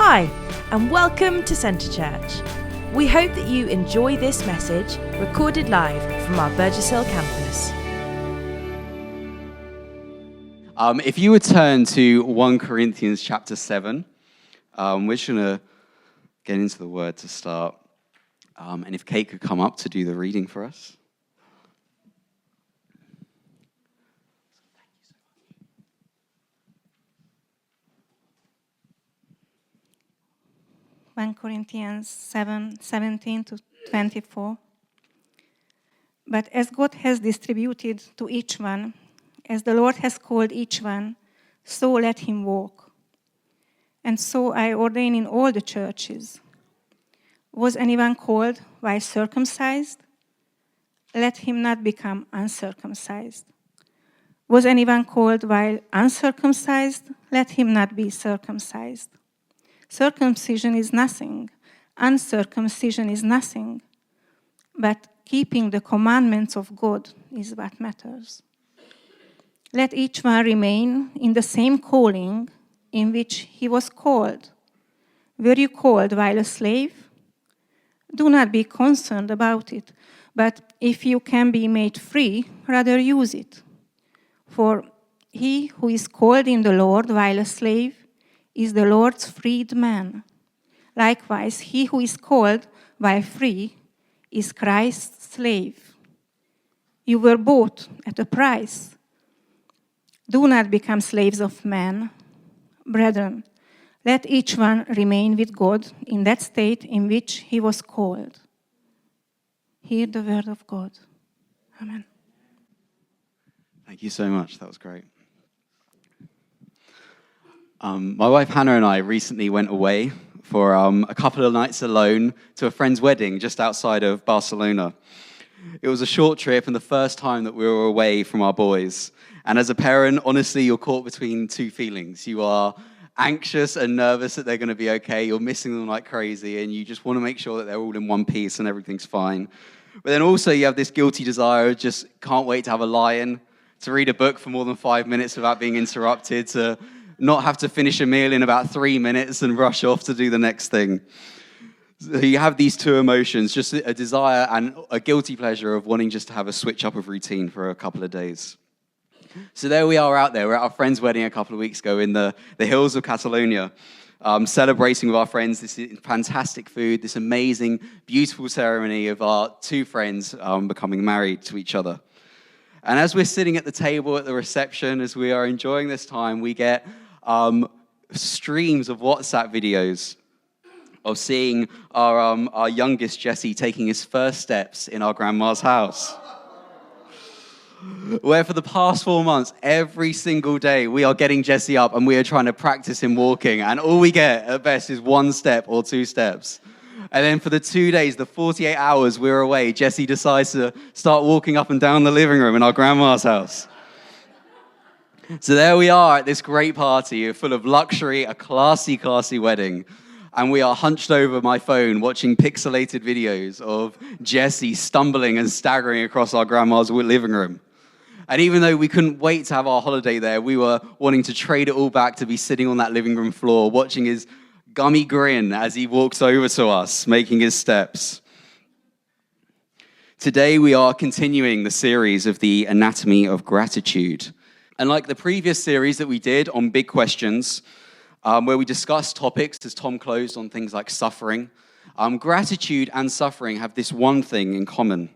Hi, and welcome to Centre Church. We hope that you enjoy this message recorded live from our Burgess Hill campus. If you would turn to 1 Corinthians chapter 7, we're just going to get into the word to start. And if Kate could come up to do the reading for us. 1 Corinthians 7:17 to 24. But as God has distributed to each one, as the Lord has called each one, so let him walk. And so I ordain in all the churches. Was anyone called while circumcised? Let him not become uncircumcised. Was anyone called while uncircumcised? Let him not be circumcised. Circumcision is nothing, uncircumcision is nothing, but keeping the commandments of God is what matters. Let each one remain in the same calling in which he was called. Were you called while a slave? Do not be concerned about it, but if you can be made free, rather use it. For he who is called in the Lord while a slave is the Lord's freedman. Likewise, he who is called while free is Christ's slave. You were bought at a price. Do not become slaves of men. Brethren, let each one remain with God in that state in which he was called. Hear the word of God. Amen. Thank you so much. That was great. My wife Hannah and I recently went away for a couple of nights alone to a friend's wedding just outside of Barcelona. It was a short trip and the first time that we were away from our boys. And as a parent, honestly, you're caught between two feelings. You are anxious and nervous that they're going to be okay. You're missing them like crazy and you just want to make sure that they're all in one piece and everything's fine. But then also you have this guilty desire, just can't wait to have a lie-in, to read a book for more than 5 minutes without being interrupted, to not have to finish a meal in about 3 minutes and rush off to do the next thing. So you have these two emotions, just a desire and a guilty pleasure of wanting just to have a switch up of routine for a couple of days. So there we are out there. We're at our friend's wedding a couple of weeks ago in the hills of Catalonia, celebrating with our friends this fantastic food, this amazing, beautiful ceremony of our two friends becoming married to each other. And as we're sitting at the table at the reception, as we are enjoying this time, we get streams of WhatsApp videos of seeing our youngest Jesse taking his first steps in our grandma's house. Where for the past 4 months, every single day, we are getting Jesse up and we are trying to practice him walking. And all we get at best is 1 step or 2 steps. And then for the 2 days, the 48 hours we were away, Jesse decides to start walking up and down the living room in our grandma's house. So there we are at this great party full of luxury, a classy wedding. And we are hunched over my phone watching pixelated videos of Jesse stumbling and staggering across our grandma's living room. And even though we couldn't wait to have our holiday there, we were wanting to trade it all back to be sitting on that living room floor, watching his gummy grin as he walks over to us, making his steps. Today we are continuing the series of the Anatomy of Gratitude. And like the previous series that we did on big questions, where we discussed topics, as Tom closed on things like suffering, gratitude and suffering have this one thing in common,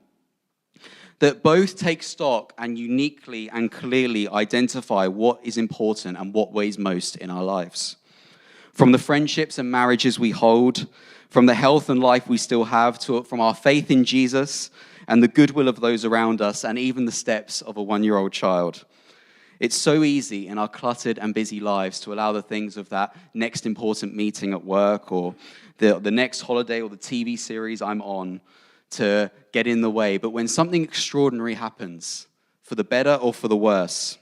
that both take stock and uniquely and clearly identify what is important and what weighs most in our lives. From the friendships and marriages we hold, from the health and life we still have, from our faith in Jesus and the goodwill of those around us, and even the steps of a 1-year-old child. It's so easy in our cluttered and busy lives to allow the things of that next important meeting at work or the next holiday or the TV series I'm on to get in the way. But when something extraordinary happens, for the better or for the worse,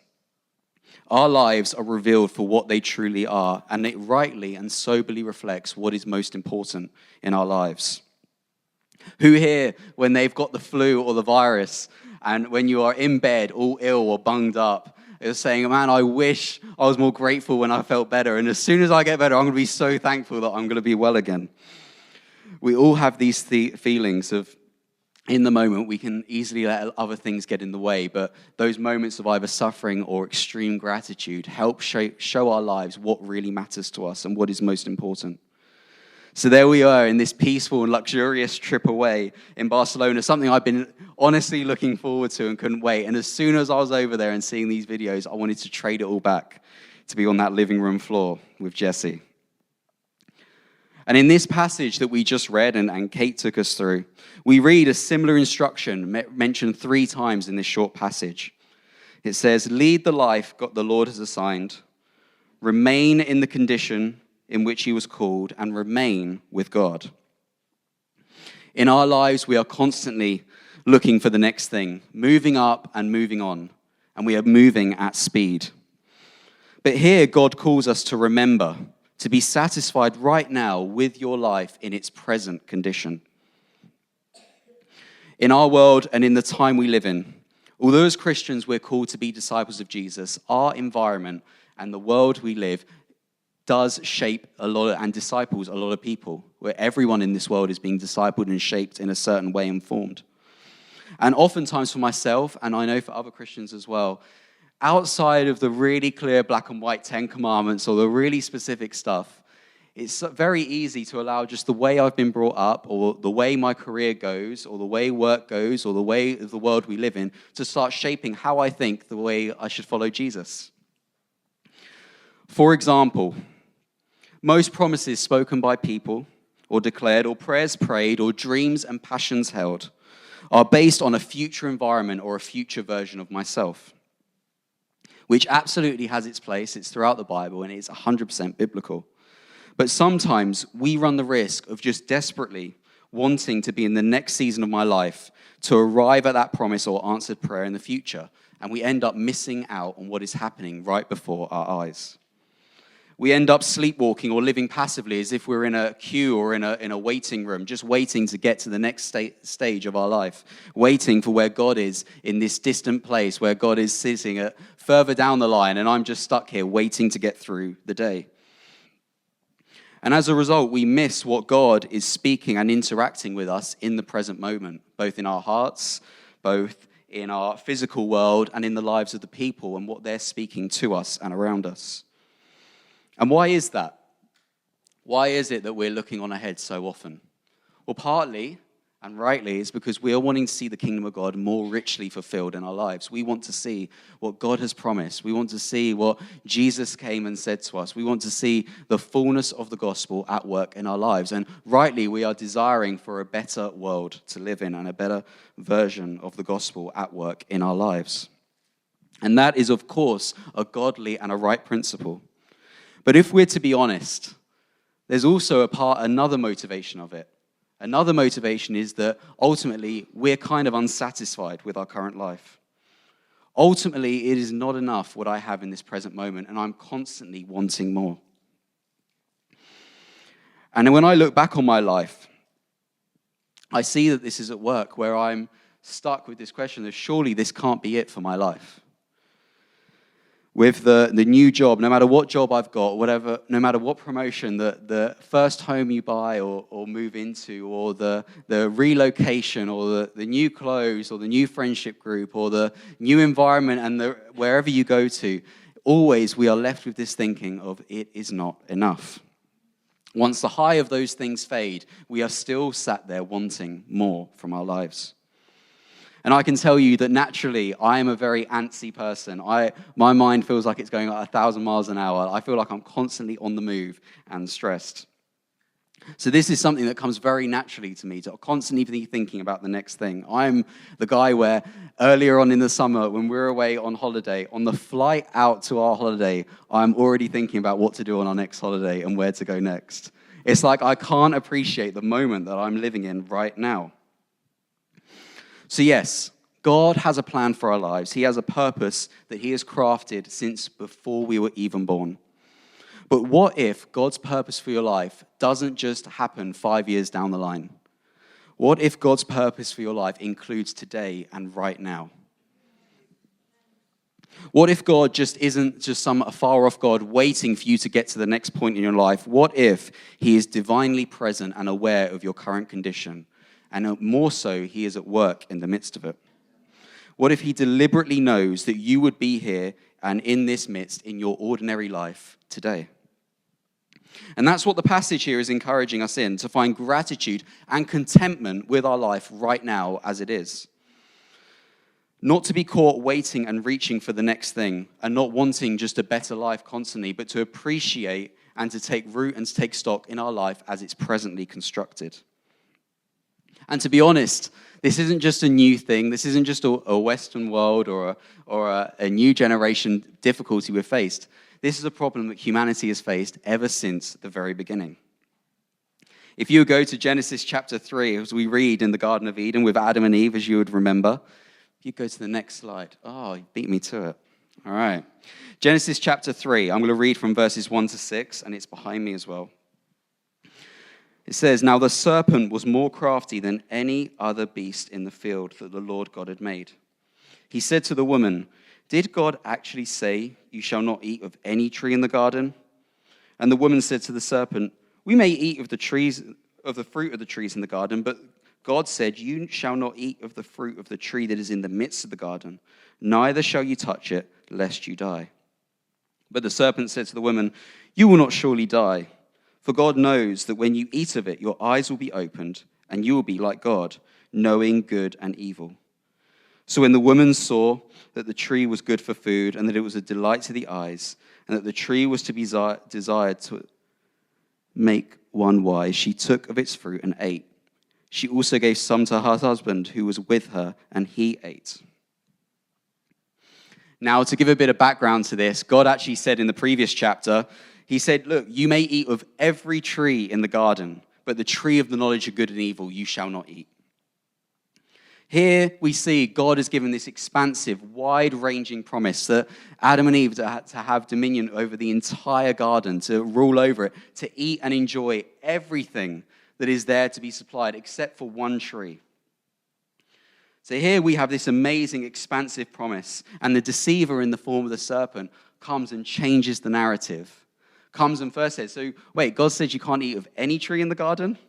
our lives are revealed for what they truly are, and it rightly and soberly reflects what is most important in our lives. Who here, when they've got the flu or the virus, and when you are in bed all ill or bunged up, It was saying, man, I wish I was more grateful when I felt better. And as soon as I get better, I'm going to be so thankful that I'm going to be well again. We all have these feelings of, in the moment, we can easily let other things get in the way, but those moments of either suffering or extreme gratitude help show our lives what really matters to us and what is most important. So there we are in this peaceful and luxurious trip away in Barcelona, something I've been honestly looking forward to and couldn't wait. And as soon as I was over there and seeing these videos, I wanted to trade it all back to be on that living room floor with Jesse. And in this passage that we just read and Kate took us through, we read a similar instruction mentioned 3 times in this short passage. It says, lead the life God the Lord has assigned, remain in the condition in which he was called, and remain with God. In our lives, we are constantly looking for the next thing, moving up and moving on, and we are moving at speed. But here, God calls us to remember, to be satisfied right now with your life in its present condition. In our world and in the time we live in, although as Christians we're called to be disciples of Jesus, our environment and the world we live does shape a lot and disciples a lot of people, where everyone in this world is being discipled and shaped in a certain way and formed. And oftentimes for myself, and I know for other Christians as well, outside of the really clear black and white 10 Commandments or the really specific stuff, it's very easy to allow just the way I've been brought up or the way my career goes or the way work goes or the way of the world we live in to start shaping how I think the way I should follow Jesus. For example, most promises spoken by people or declared or prayers prayed or dreams and passions held are based on a future environment or a future version of myself, which absolutely has its place. It's throughout the Bible and it's 100% biblical. But sometimes we run the risk of just desperately wanting to be in the next season of my life to arrive at that promise or answered prayer in the future, and we end up missing out on what is happening right before our eyes. We end up sleepwalking or living passively as if we're in a queue or in a waiting room, just waiting to get to the next stage of our life, waiting for where God is in this distant place, where God is sitting further down the line, and I'm just stuck here waiting to get through the day. And as a result, we miss what God is speaking and interacting with us in the present moment, both in our hearts, both in our physical world, and in the lives of the people and what they're speaking to us and around us. And why is that? Why is it that we're looking on ahead so often? Well, partly, and rightly, is because we are wanting to see the kingdom of God more richly fulfilled in our lives. We want to see what God has promised. We want to see what Jesus came and said to us. We want to see the fullness of the gospel at work in our lives. And rightly, we are desiring for a better world to live in and a better version of the gospel at work in our lives. And that is, of course, a godly and a right principle. But if we're to be honest, there's also another motivation of it. Another motivation is that ultimately we're kind of unsatisfied with our current life. Ultimately, it is not enough what I have in this present moment, and I'm constantly wanting more. And when I look back on my life, I see that this is at work where I'm stuck with this question of surely this can't be it for my life. With the new job, no matter what job I've got, whatever, no matter what promotion, the first home you buy or move into, or the relocation, or the new clothes, or the new friendship group, or the new environment, and wherever you go to, always we are left with this thinking of it is not enough. Once the high of those things fade, we are still sat there wanting more from our lives. And I can tell you that naturally, I am a very antsy person. My mind feels like it's going at 1,000 miles an hour. I feel like I'm constantly on the move and stressed. So this is something that comes very naturally to me, to constantly be thinking about the next thing. I'm the guy where earlier on in the summer, when we're away on holiday, on the flight out to our holiday, I'm already thinking about what to do on our next holiday and where to go next. It's like I can't appreciate the moment that I'm living in right now. So yes, God has a plan for our lives. He has a purpose that he has crafted since before we were even born. But what if God's purpose for your life doesn't just happen 5 years down the line? What if God's purpose for your life includes today and right now? What if God just isn't just some far-off God waiting for you to get to the next point in your life? What if he is divinely present and aware of your current condition? And more so, he is at work in the midst of it. What if he deliberately knows that you would be here and in this midst in your ordinary life today? And that's what the passage here is encouraging us in, to find gratitude and contentment with our life right now as it is. Not to be caught waiting and reaching for the next thing and not wanting just a better life constantly, but to appreciate and to take root and to take stock in our life as it's presently constructed. And to be honest, this isn't just a new thing. This isn't just a Western world or a new generation difficulty we've faced. This is a problem that humanity has faced ever since the very beginning. If you go to Genesis chapter 3, as we read in the Garden of Eden with Adam and Eve, as you would remember, if you go to the next slide. Oh, you beat me to it. All right. Genesis chapter 3. I'm going to read from verses 1 to 6, and it's behind me as well. It says, "Now the serpent was more crafty than any other beast in the field that the Lord God had made. He said to the woman, 'Did God actually say, you shall not eat of any tree in the garden?' And the woman said to the serpent, 'We may eat of the fruit of the trees in the garden, but God said, you shall not eat of the fruit of the tree that is in the midst of the garden, neither shall you touch it, lest you die.' But the serpent said to the woman, 'You will not surely die, for God knows that when you eat of it, your eyes will be opened, and you will be like God, knowing good and evil.' So when the woman saw that the tree was good for food, and that it was a delight to the eyes, and that the tree was to be desired to make one wise, she took of its fruit and ate. She also gave some to her husband who was with her, and he ate." Now, to give a bit of background to this, God actually said in the previous chapter, he said, "Look, you may eat of every tree in the garden, but the tree of the knowledge of good and evil you shall not eat." Here we see God has given this expansive, wide-ranging promise that Adam and Eve to have dominion over the entire garden, to rule over it, to eat and enjoy everything that is there to be supplied except for one tree. So here we have this amazing, expansive promise, and the deceiver in the form of the serpent comes and changes the narrative. Comes and first says, so wait, God said you can't eat of any tree in the garden?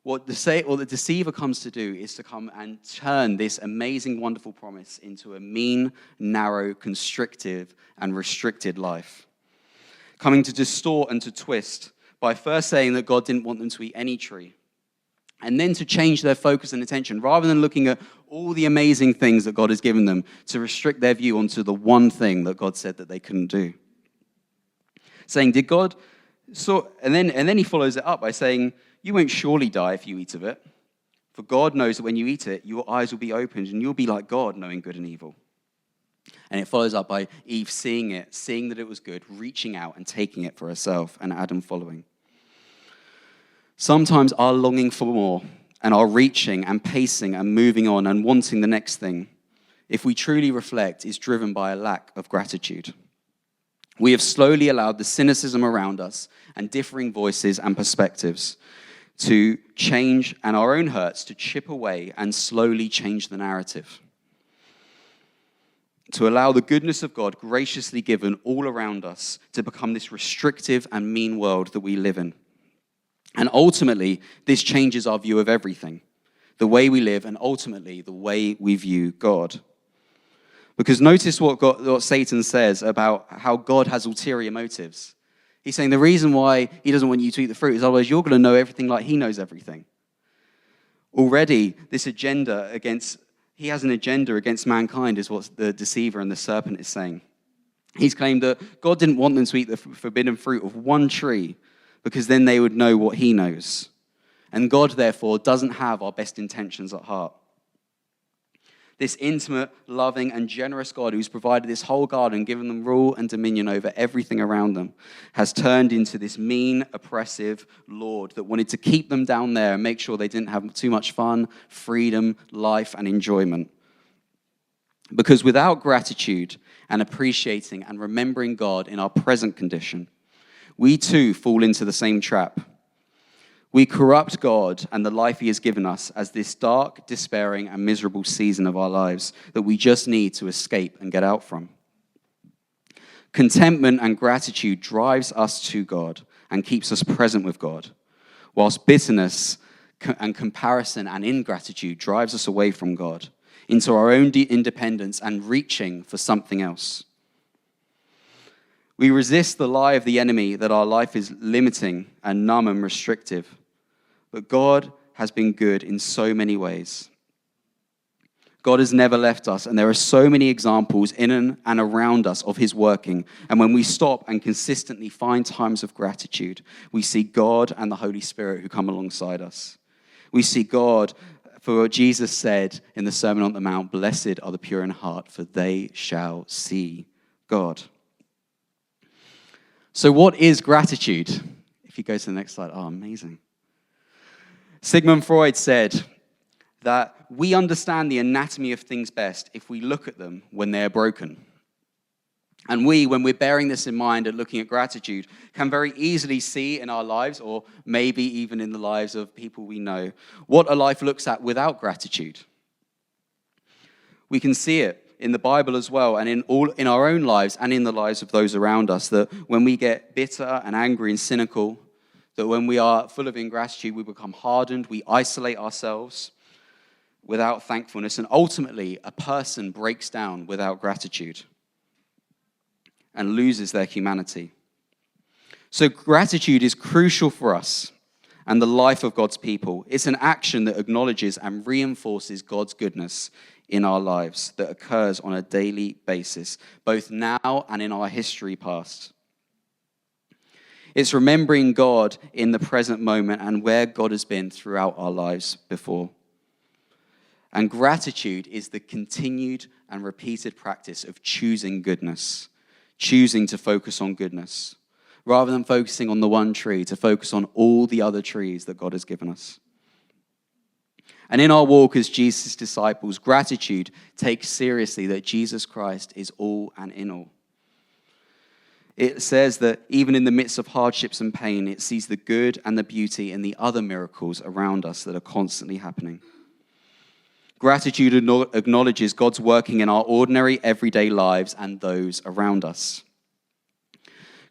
What the deceiver comes to do is to come and turn this amazing, wonderful promise into a mean, narrow, constrictive, and restricted life. Coming to distort and to twist by first saying that God didn't want them to eat any tree, and then to change their focus and attention, rather than looking at all the amazing things that God has given them, to restrict their view onto the one thing that God said that they couldn't do. Saying, did God... And then he follows it up by saying, you won't surely die if you eat of it. For God knows that when you eat it, your eyes will be opened and you'll be like God, knowing good and evil. And it follows up by Eve seeing it, seeing that it was good, reaching out and taking it for herself, and Adam following. Sometimes our longing for more and our reaching and pacing and moving on and wanting the next thing, if we truly reflect, is driven by a lack of gratitude. We have slowly allowed the cynicism around us and differing voices and perspectives to change, and our own hurts to chip away and slowly change the narrative. To allow the goodness of God graciously given all around us to become this restrictive and mean world that we live in. And ultimately, this changes our view of everything, the way we live, and ultimately the way we view God. Because notice what Satan says about how God has ulterior motives. He's saying the reason why he doesn't want you to eat the fruit is otherwise you're going to know everything like he knows everything. Already, he has an agenda against mankind, is what the deceiver and the serpent is saying. He's claimed that God didn't want them to eat the forbidden fruit of one tree because then they would know what he knows. And God, therefore, doesn't have our best intentions at heart. This intimate, loving, and generous God who's provided this whole garden, given them rule and dominion over everything around them, has turned into this mean, oppressive Lord that wanted to keep them down there and make sure they didn't have too much fun, freedom, life, and enjoyment. Because without gratitude and appreciating and remembering God in our present condition, we too fall into the same trap. We corrupt God and the life he has given us as this dark, despairing, and miserable season of our lives that we just need to escape and get out from. Contentment and gratitude drives us to God and keeps us present with God, whilst bitterness and comparison and ingratitude drives us away from God into our own independence and reaching for something else. We resist the lie of the enemy that our life is limiting and numb and restrictive. But God has been good in so many ways. God has never left us, and there are so many examples in and around us of his working. And when we stop and consistently find times of gratitude, we see God and the Holy Spirit who come alongside us. We see God, for what Jesus said in the Sermon on the Mount, "Blessed are the pure in heart, for they shall see God." So what is gratitude? If you go to the next slide. Oh, amazing. Sigmund Freud said that we understand the anatomy of things best if we look at them when they are broken. And we, when we're bearing this in mind and looking at gratitude, can very easily see in our lives, or maybe even in the lives of people we know, what a life looks at without gratitude. We can see it in the Bible as well, and in our own lives and in the lives of those around us, that when we get bitter and angry and cynical, that when we are full of ingratitude, we become hardened, we isolate ourselves without thankfulness, and ultimately a person breaks down without gratitude and loses their humanity. So gratitude is crucial for us and the life of God's people. It's an action that acknowledges and reinforces God's goodness in our lives that occurs on a daily basis, both now and in our history past. It's remembering God in the present moment and where God has been throughout our lives before. And gratitude is the continued and repeated practice of choosing goodness, choosing to focus on goodness, rather than focusing on the one tree, to focus on all the other trees that God has given us. And in our walk as Jesus' disciples, gratitude takes seriously that Jesus Christ is all and in all. It says that even in the midst of hardships and pain, it sees the good and the beauty in the other miracles around us that are constantly happening. Gratitude acknowledges God's working in our ordinary, everyday lives and those around us.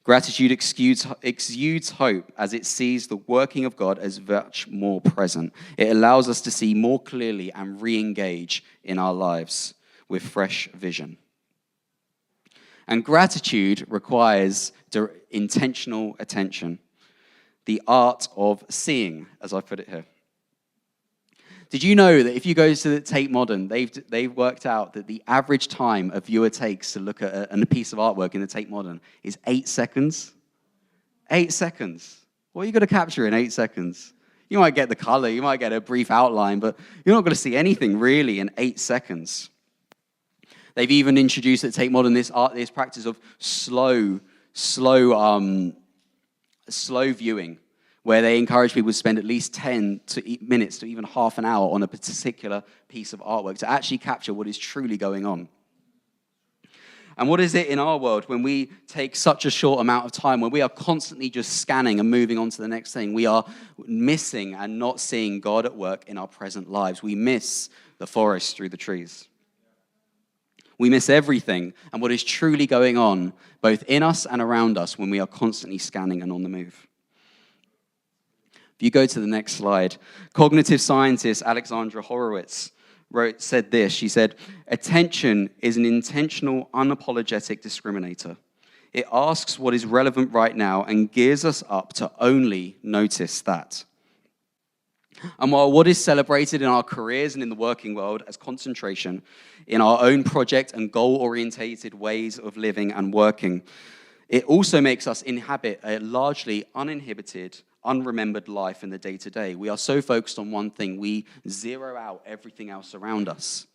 Gratitude exudes hope as it sees the working of God as much more present. It allows us to see more clearly and re-engage in our lives with fresh vision. And gratitude requires intentional attention, the art of seeing, as I put it here. Did you know that if you go to the Tate Modern, they've worked out that the average time a viewer takes to look at a piece of artwork in the Tate Modern is 8 seconds? 8 seconds. What are you going to capture in 8 seconds? You might get the color, you might get a brief outline, but you're not going to see anything really in 8 seconds. They've even introduced at Tate Modern this practice of slow viewing, where they encourage people to spend at least 10 minutes to even half an hour on a particular piece of artwork to actually capture what is truly going on. And what is it in our world when we take such a short amount of time, when we are constantly just scanning and moving on to the next thing? We are missing and not seeing God at work in our present lives. We miss the forest through the trees. We miss everything and what is truly going on, both in us and around us, when we are constantly scanning and on the move. If you go to the next slide, cognitive scientist Alexandra Horowitz said this. She said, "Attention is an intentional, unapologetic discriminator. It asks what is relevant right now and gears us up to only notice that." And while what is celebrated in our careers and in the working world as concentration, in our own project and goal-orientated ways of living and working, it also makes us inhabit a largely uninhibited, unremembered life in the day-to-day. We are so focused on one thing, we zero out everything else around us,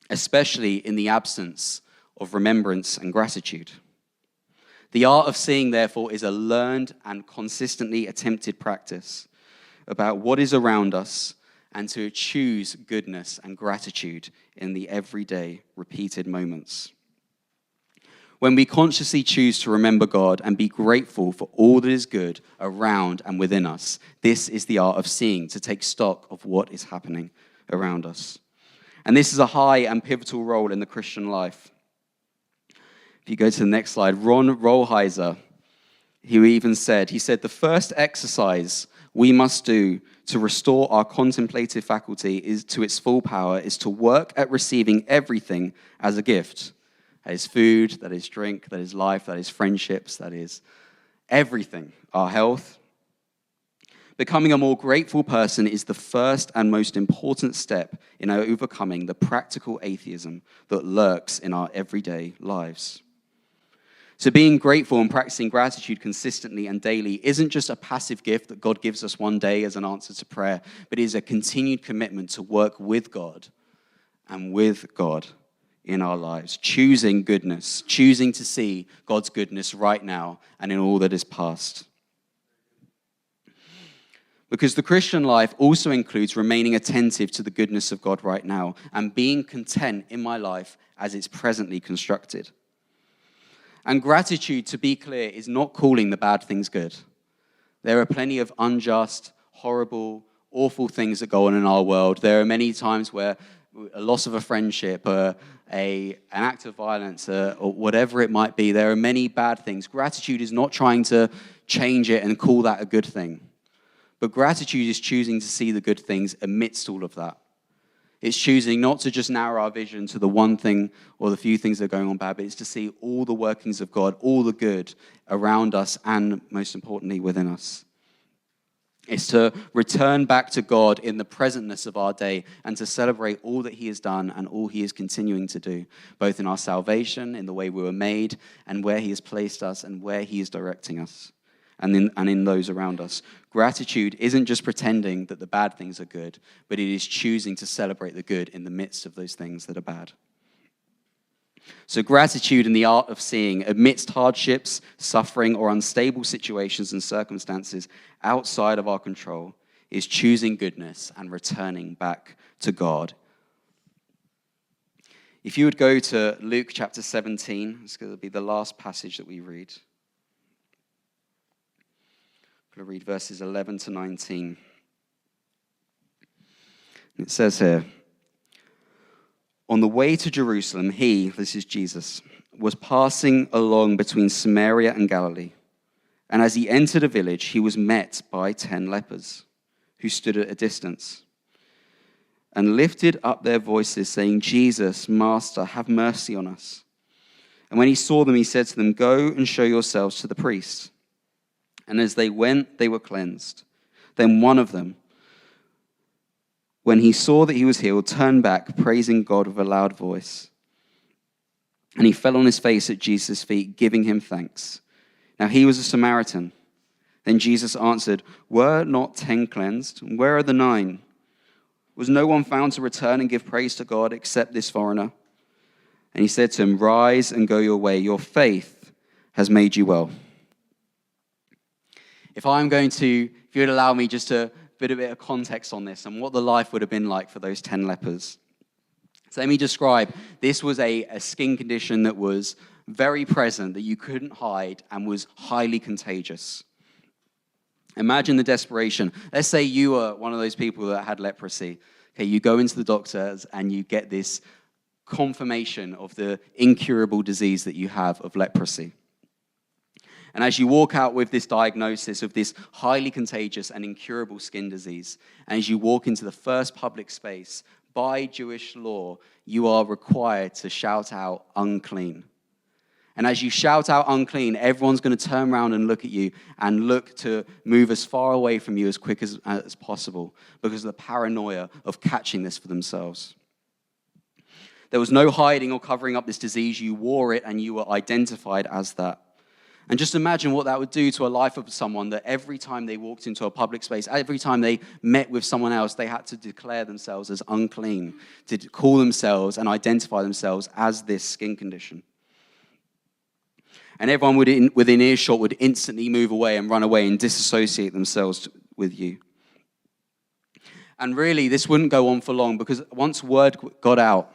especially in the absence of remembrance and gratitude. The art of seeing, therefore, is a learned and consistently attempted practice about what is around us and to choose goodness and gratitude in the everyday, repeated moments. When we consciously choose to remember God and be grateful for all that is good around and within us, this is the art of seeing, to take stock of what is happening around us. And this is a high and pivotal role in the Christian life. If you go to the next slide, Ron Rolheiser, he said, the first exercise we must do to restore our contemplative faculty is to its full power is to work at receiving everything as a gift. That is food, that is drink, that is life, that is friendships, that is everything, our health. Becoming a more grateful person is the first and most important step in overcoming the practical atheism that lurks in our everyday lives. So being grateful and practicing gratitude consistently and daily isn't just a passive gift that God gives us one day as an answer to prayer, but is a continued commitment to work with God and with God in our lives, choosing goodness, choosing to see God's goodness right now and in all that is past. Because the Christian life also includes remaining attentive to the goodness of God right now and being content in my life as it's presently constructed. And gratitude, to be clear, is not calling the bad things good. There are plenty of unjust, horrible, awful things that go on in our world. There are many times where a loss of a friendship, an act of violence, or whatever it might be, there are many bad things. Gratitude is not trying to change it and call that a good thing. But gratitude is choosing to see the good things amidst all of that. It's choosing not to just narrow our vision to the one thing or the few things that are going on bad, but it's to see all the workings of God, all the good around us and, most importantly, within us. It's to return back to God in the presentness of our day and to celebrate all that he has done and all he is continuing to do, both in our salvation, in the way we were made, and where he has placed us and where he is directing us. And in those around us. Gratitude isn't just pretending that the bad things are good, but it is choosing to celebrate the good in the midst of those things that are bad. So gratitude in the art of seeing amidst hardships, suffering, or unstable situations and circumstances outside of our control is choosing goodness and returning back to God. If you would go to Luke chapter 17, it's going to be the last passage that we read. I'm going to read verses 11 to 19. It says here, on the way to Jerusalem, he, this is Jesus, was passing along between Samaria and Galilee. And as he entered a village, he was met by 10 lepers who stood at a distance and lifted up their voices, saying, Jesus, Master, have mercy on us. And when he saw them, he said to them, go and show yourselves to the priests. And as they went, they were cleansed. Then one of them, when he saw that he was healed, turned back, praising God with a loud voice. And he fell on his face at Jesus' feet, giving him thanks. Now he was a Samaritan. Then Jesus answered, were not 10 cleansed? Where are the 9? Was no one found to return and give praise to God except this foreigner? And he said to him, rise and go your way. Your faith has made you well. If you would allow me just to put a bit of context on this and what the life would have been like for those 10 lepers. So let me describe. This was a skin condition that was very present, that you couldn't hide, and was highly contagious. Imagine the desperation. Let's say you were one of those people that had leprosy. Okay, you go into the doctors and you get this confirmation of the incurable disease that you have of leprosy. And as you walk out with this diagnosis of this highly contagious and incurable skin disease, and as you walk into the first public space, by Jewish law, you are required to shout out, unclean. And as you shout out, unclean, everyone's going to turn around and look at you and look to move as far away from you as quick as possible because of the paranoia of catching this for themselves. There was no hiding or covering up this disease. You wore it and you were identified as that. And just imagine what that would do to a life of someone that every time they walked into a public space, every time they met with someone else, they had to declare themselves as unclean, to call themselves and identify themselves as this skin condition. And everyone within earshot would instantly move away and run away and disassociate themselves with you. And really, this wouldn't go on for long because once word got out,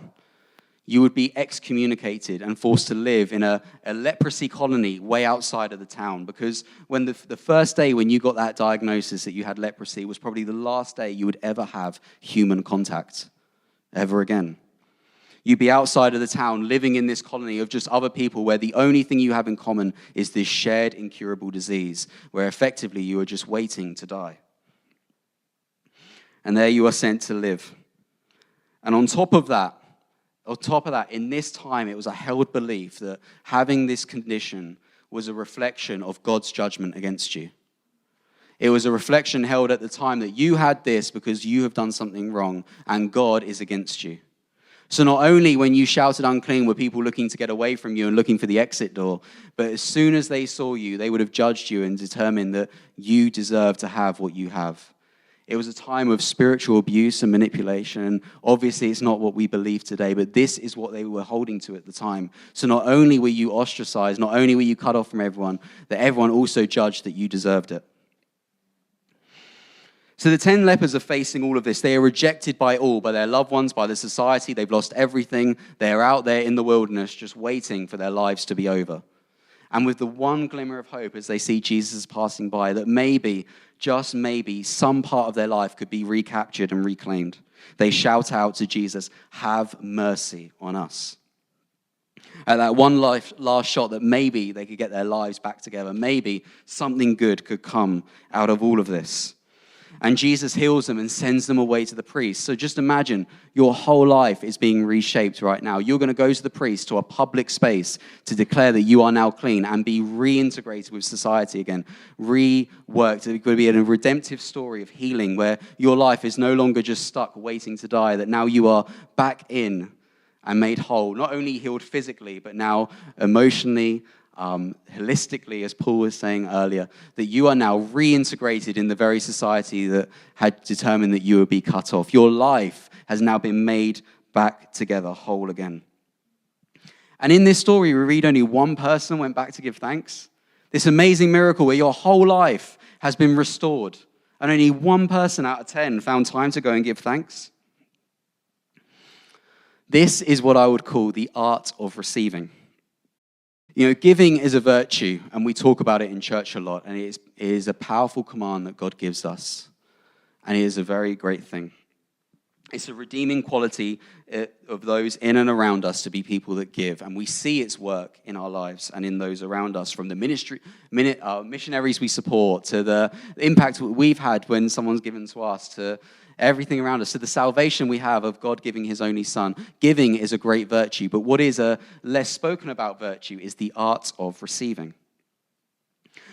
You would be excommunicated and forced to live in a leprosy colony way outside of the town, because when the first day when you got that diagnosis that you had leprosy was probably the last day you would ever have human contact ever again. You'd be outside of the town, living in this colony of just other people where the only thing you have in common is this shared incurable disease, where effectively you are just waiting to die. And there you are sent to live. And on top of that, in this time, it was a held belief that having this condition was a reflection of God's judgment against you. It was a reflection held at the time that you had this because you have done something wrong and God is against you. So not only when you shouted unclean were people looking to get away from you and looking for the exit door, but as soon as they saw you, they would have judged you and determined that you deserve to have what you have. It was a time of spiritual abuse and manipulation. And obviously, it's not what we believe today, but this is what they were holding to at the time. So not only were you ostracized, not only were you cut off from everyone, that everyone also judged that you deserved it. So the 10 lepers are facing all of this. They are rejected by all, by their loved ones, by the society. They've lost everything. They are out there in the wilderness just waiting for their lives to be over. And with the one glimmer of hope as they see Jesus passing by, that maybe, just maybe, some part of their life could be recaptured and reclaimed, they shout out to Jesus, "Have mercy on us." At that one last shot that maybe they could get their lives back together. Maybe something good could come out of all of this. And Jesus heals them and sends them away to the priest. So just imagine your whole life is being reshaped right now. You're going to go to the priest, to a public space, to declare that you are now clean and be reintegrated with society again, reworked. It's going to be a redemptive story of healing where your life is no longer just stuck waiting to die, that now you are back in and made whole, not only healed physically, but now emotionally, holistically, as Paul was saying earlier, that you are now reintegrated in the very society that had determined that you would be cut off. Your life has now been made back together whole again. And in this story, we read only one person went back to give thanks. This amazing miracle where your whole life has been restored, and only one person out of 10 found time to go and give thanks. This is what I would call the art of receiving. You know, giving is a virtue, and we talk about it in church a lot, and it is a powerful command that God gives us, and it is a very great thing. It's a redeeming quality of those in and around us to be people that give, and we see its work in our lives and in those around us, from the missionaries we support, to the impact we've had when someone's given to us, to everything around us, to the salvation we have of God giving his only son. Giving is a great virtue, but what is a less spoken about virtue is the art of receiving.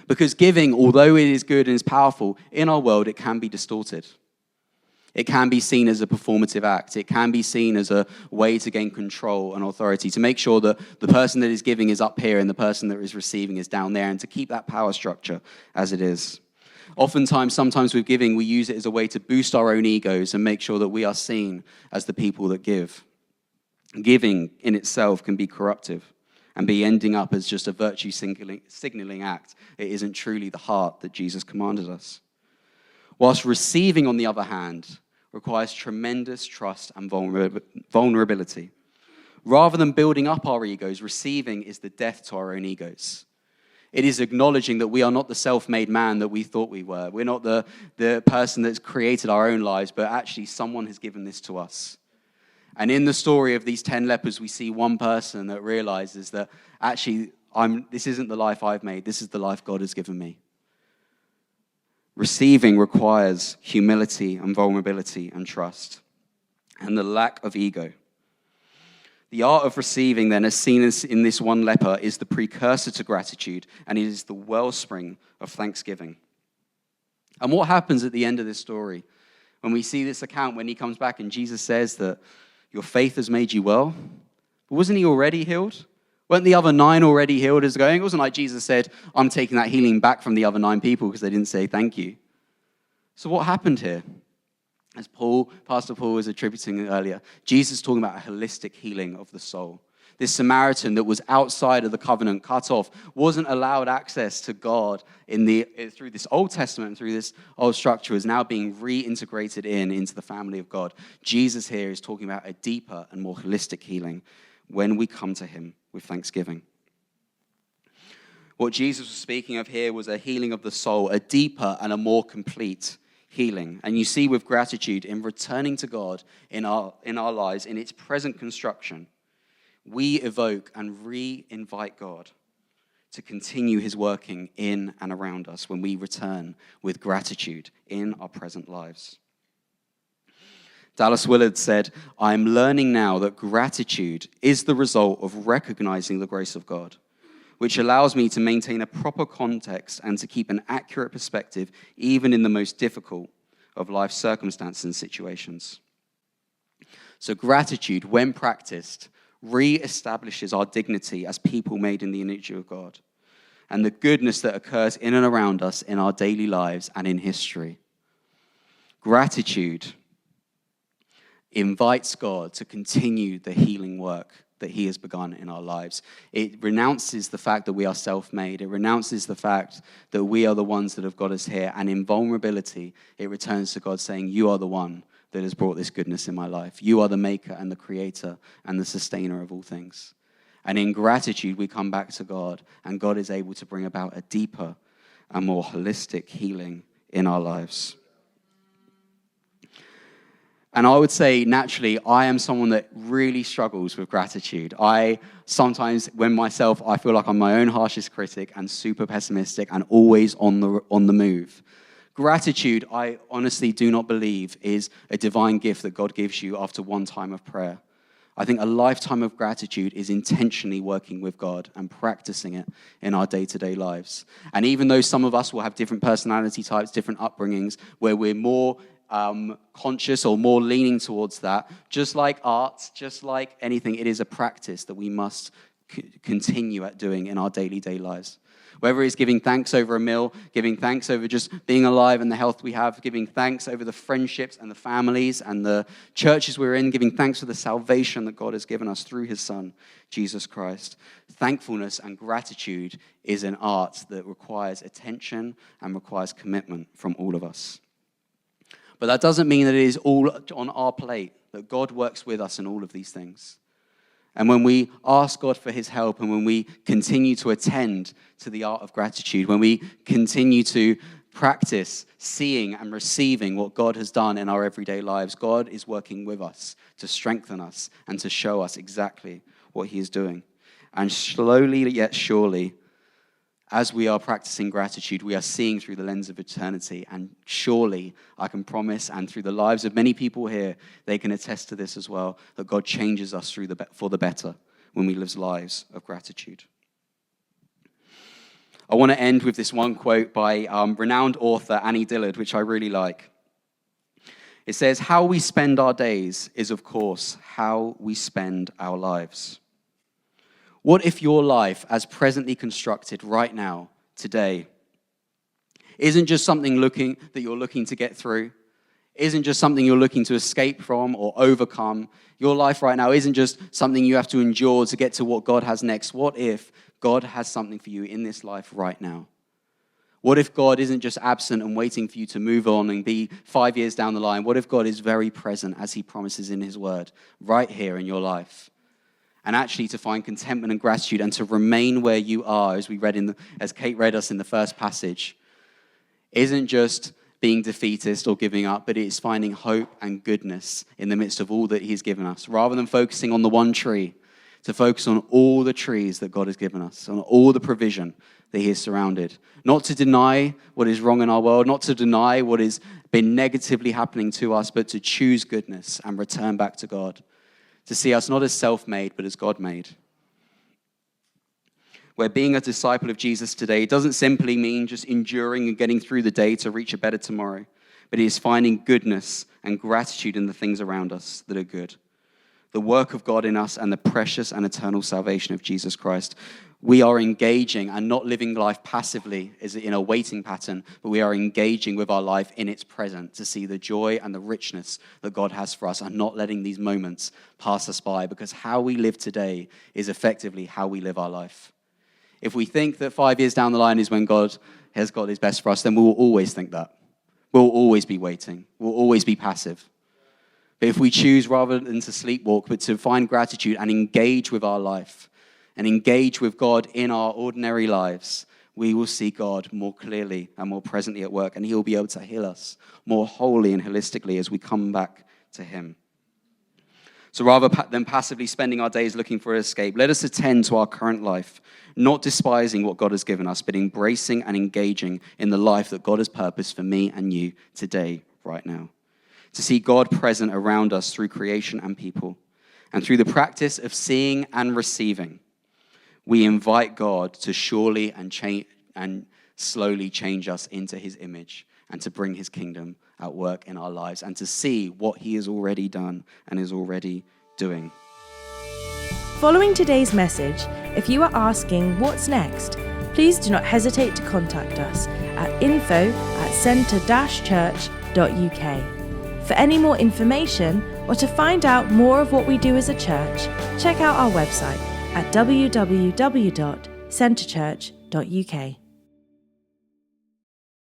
Because giving, although it is good and is powerful, in our world it can be distorted. It can be seen as a performative act. It can be seen as a way to gain control and authority, to make sure that the person that is giving is up here and the person that is receiving is down there, and to keep that power structure as it is. Sometimes with giving, we use it as a way to boost our own egos and make sure that we are seen as the people that give. Giving in itself can be corruptive and be ending up as just a virtue signaling act. It isn't truly the heart that Jesus commanded us. Whilst receiving, on the other hand, requires tremendous trust and vulnerability. Rather than building up our egos, receiving is the death to our own egos. It is acknowledging that we are not the self-made man that we thought we were. We're not the person that's created our own lives, but actually someone has given this to us. And in the story of these 10 lepers, we see one person that realizes that actually, this isn't the life I've made. This is the life God has given me. Receiving requires humility and vulnerability and trust, and the lack of ego. The art of receiving, then, as seen in this one leper, is the precursor to gratitude, and it is the wellspring of thanksgiving. And what happens at the end of this story, when we see this account, when he comes back and Jesus says that your faith has made you well? But wasn't he already healed? Weren't the other 9 already healed as going? It wasn't like Jesus said, I'm taking that healing back from the other 9 people because they didn't say thank you. So what happened here? As Pastor Paul was attributing earlier, Jesus is talking about a holistic healing of the soul. This Samaritan that was outside of the covenant, cut off, wasn't allowed access to God through this Old Testament, through this old structure, is now being reintegrated into the family of God. Jesus here is talking about a deeper and more holistic healing. when we come to him with thanksgiving. What Jesus was speaking of here was a healing of the soul, a deeper and a more complete healing. And you see with gratitude, in returning to God in our lives, in its present construction, we evoke and re-invite God to continue his working in and around us when we return with gratitude in our present lives. Dallas Willard said, "I am learning now that gratitude is the result of recognizing the grace of God, which allows me to maintain a proper context and to keep an accurate perspective even in the most difficult of life circumstances and situations." So gratitude, when practiced, re-establishes our dignity as people made in the image of God and the goodness that occurs in and around us in our daily lives and in history. Gratitude invites God to continue the healing work that he has begun in our lives. It renounces the fact that we are self-made. It renounces the fact that we are the ones that have got us here. And in vulnerability, it returns to God saying, you are the one that has brought this goodness in my life. You are the maker and the creator and the sustainer of all things. And in gratitude, we come back to God, and God is able to bring about a deeper and more holistic healing in our lives. And I would say, naturally, I am someone that really struggles with gratitude. I sometimes, I feel like I'm my own harshest critic and super pessimistic and always on the move. Gratitude, I honestly do not believe, is a divine gift that God gives you after one time of prayer. I think a lifetime of gratitude is intentionally working with God and practicing it in our day-to-day lives. And even though some of us will have different personality types, different upbringings, where we're more conscious or more leaning towards that, just like art, just like anything, it is a practice that we must continue at doing in our daily lives. Whether it's giving thanks over a meal, giving thanks over just being alive and the health we have, giving thanks over the friendships and the families and the churches we're in, giving thanks for the salvation that God has given us through his Son, Jesus Christ. Thankfulness and gratitude is an art that requires attention and requires commitment from all of us. But that doesn't mean that it is all on our plate, that God works with us in all of these things. And when we ask God for his help, and when we continue to attend to the art of gratitude, when we continue to practice seeing and receiving what God has done in our everyday lives, God is working with us to strengthen us and to show us exactly what he is doing. And slowly yet surely, as we are practicing gratitude, we are seeing through the lens of eternity. And surely, I can promise, and through the lives of many people here, they can attest to this as well, that God changes us for the better when we live lives of gratitude. I want to end with this one quote by renowned author Annie Dillard, which I really like. It says, "How we spend our days is, of course, how we spend our lives." What if your life, as presently constructed right now, today, isn't just something that you're looking to get through, isn't just something you're looking to escape from or overcome? Your life right now isn't just something you have to endure to get to what God has next. What if God has something for you in this life right now? What if God isn't just absent and waiting for you to move on and be 5 years down the line? What if God is very present, as he promises in his word, right here in your life? And actually to find contentment and gratitude and to remain where you are, as Kate read us in the first passage, isn't just being defeatist or giving up, but it's finding hope and goodness in the midst of all that he's given us. Rather than focusing on the one tree, to focus on all the trees that God has given us, on all the provision that he has surrounded. Not to deny what is wrong in our world, not to deny what has been negatively happening to us, but to choose goodness and return back to God. To see us not as self-made, but as God-made. Where being a disciple of Jesus today doesn't simply mean just enduring and getting through the day to reach a better tomorrow, but it is finding goodness and gratitude in the things around us that are good. The work of God in us and the precious and eternal salvation of Jesus Christ. We are engaging and not living life passively as in a waiting pattern, but we are engaging with our life in its present to see the joy and the richness that God has for us and not letting these moments pass us by, because how we live today is effectively how we live our life. If we think that 5 years down the line is when God has got his best for us, then we will always think that. We'll always be waiting. We'll always be passive. But if we choose rather than to sleepwalk, but to find gratitude and engage with our life and engage with God in our ordinary lives, we will see God more clearly and more presently at work, and he will be able to heal us more wholly and holistically as we come back to him. So rather than passively spending our days looking for escape, let us attend to our current life, not despising what God has given us, but embracing and engaging in the life that God has purposed for me and you today, right now. To see God present around us through creation and people, and through the practice of seeing and receiving, we invite God to surely and slowly change us into his image and to bring his kingdom at work in our lives and to see what he has already done and is already doing. Following today's message, if you are asking what's next, please do not hesitate to contact us at info@centre-church.uk. For any more information or to find out more of what we do as a church, check out our website at www.centrechurch.uk.